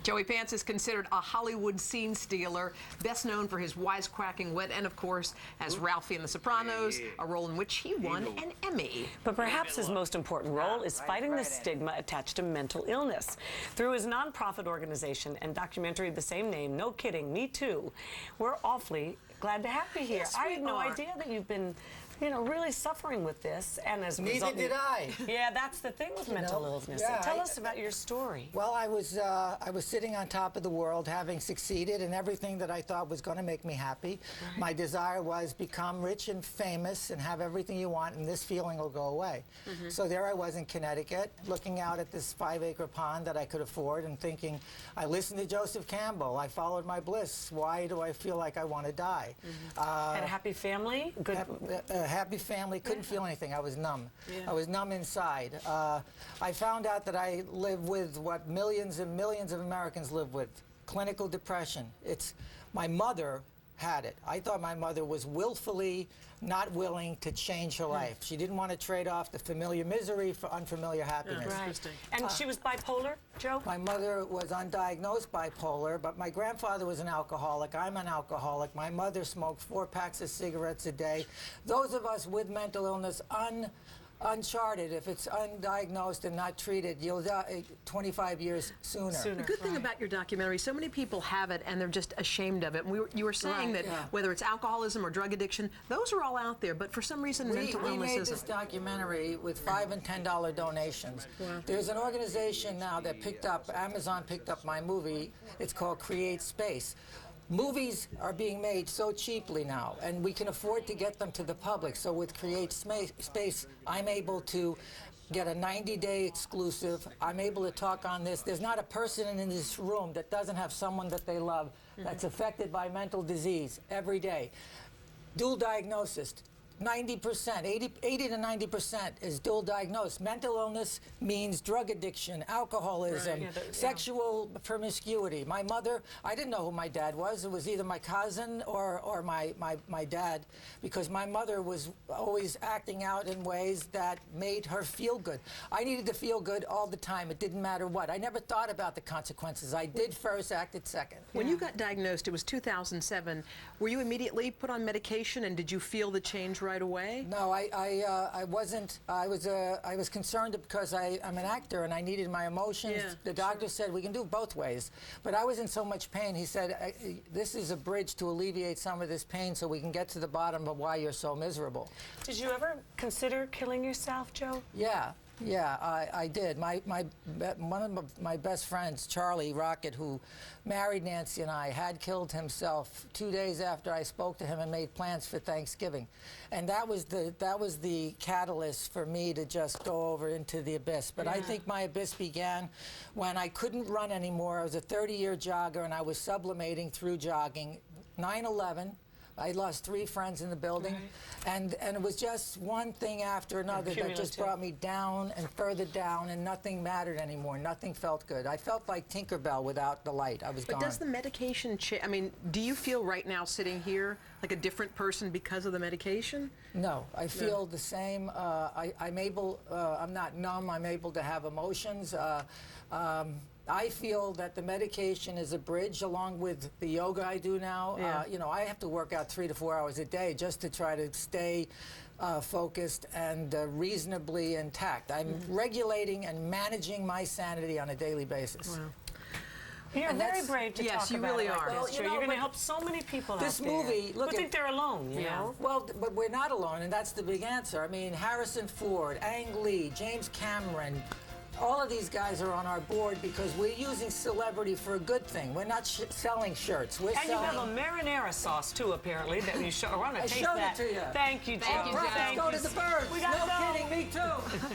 Joey Pants is considered a Hollywood scene stealer, best known for his wisecracking wit and, of course, as Ralphie in The Sopranos, a role in which he won an Emmy. But perhaps his most important role is fighting the stigma attached to mental illness. Through his nonprofit organization and documentary of the same name, No Kidding, Me Too, we're awfully glad to have you here. Yes, I had no idea that you've been, really suffering with this, and as a Neither result, did I. Yeah, that's the thing with mental illness. Yeah, Tell us about your story. Well, I was sitting on top of the world, having succeeded in everything that I thought was going to make me happy. Right. My desire was become rich and famous and have everything you want, and this feeling will go away. So there I was in Connecticut, looking out at this 5-acre pond that I could afford and thinking, I listened to Joseph Campbell, I followed my bliss. Why do I feel like I want to die? Had a happy family? Good. Happy family, couldn't feel anything. I was numb. I was numb inside. I found out that I live with what millions and millions of Americans live with, clinical depression. My mother had it. I thought my mother was willfully not willing to change her life. She didn't want to trade off the familiar misery for unfamiliar happiness. Right. And she was bipolar, Joe? My mother was undiagnosed bipolar, but my grandfather was an alcoholic. I'm an alcoholic. My mother smoked 4 packs of cigarettes a day. Those of us with mental illness, uncharted, if it's undiagnosed and not treated, you'll die 25 years sooner. The good thing about your documentary, so many people have it and they're just ashamed of it. And you were saying that whether it's alcoholism or drug addiction, those are all out there, but for some reason mental illness isn't. We made this documentary with $5 and $10 donations. There's an organization now that Amazon picked up my movie. It's called Create Space. Movies are being made so cheaply now, and we can afford to get them to the public. So with Create Space, I'm able to get a 90-day exclusive. I'm able to talk on this. There's not a person in this room that doesn't have someone that they love that's affected by mental disease every day. Dual diagnosis. 90%, 80 to 90% is dual diagnosed. Mental illness means drug addiction, alcoholism, sexual promiscuity. My mother, I didn't know who my dad was. It was either my cousin or my dad, because my mother was always acting out in ways that made her feel good. I needed to feel good all the time. It didn't matter what. I never thought about the consequences. I did first, acted second. When you got diagnosed, it was 2007. Were you immediately put on medication, and did you feel the change right away? No, I wasn't. I was concerned because I'm an actor and I needed my emotions. The doctor said we can do it both ways, but I was in so much pain. He said this is a bridge to alleviate some of this pain so we can get to the bottom of why you're so miserable. Did you ever consider killing yourself, Joe? Yeah, I did. One of my best friends, Charlie Rocket, who married Nancy and I, had killed himself 2 days after I spoke to him and made plans for Thanksgiving. And that was the catalyst for me to just go over into the abyss. But I think my abyss began when I couldn't run anymore. I was a 30-year jogger and I was sublimating through jogging. 9/11. I lost 3 friends in the building, and it was just one thing after another that just brought me down and further down, and nothing mattered anymore. Nothing felt good. I felt like Tinkerbell without the light. I was gone. But does the medication change? I mean, do you feel right now sitting here like a different person because of the medication? No, I feel the same. I'm not numb. I'm able to have emotions. I feel that the medication is a bridge, along with the yoga I do now. I have to work out 3 to 4 hours a day just to try to stay focused and reasonably intact. I'm regulating and managing my sanity on a daily basis. Wow. You're very brave to talk about it. Yes, you really are. Well, you're going to help so many people this out there. movie, look, who think they're alone, you know? Well, but we're not alone, and that's the big answer. I mean, Harrison Ford, Ang Lee, James Cameron, all of these guys are on our board because we're using celebrity for a good thing. We're not selling shirts. We're selling... you have a marinara sauce, too, apparently, that you show. I want to taste that. I showed it to you. Thank you, Joe. Thank you, Joe. Let's go to the birds. We gotta no go. kidding, me too.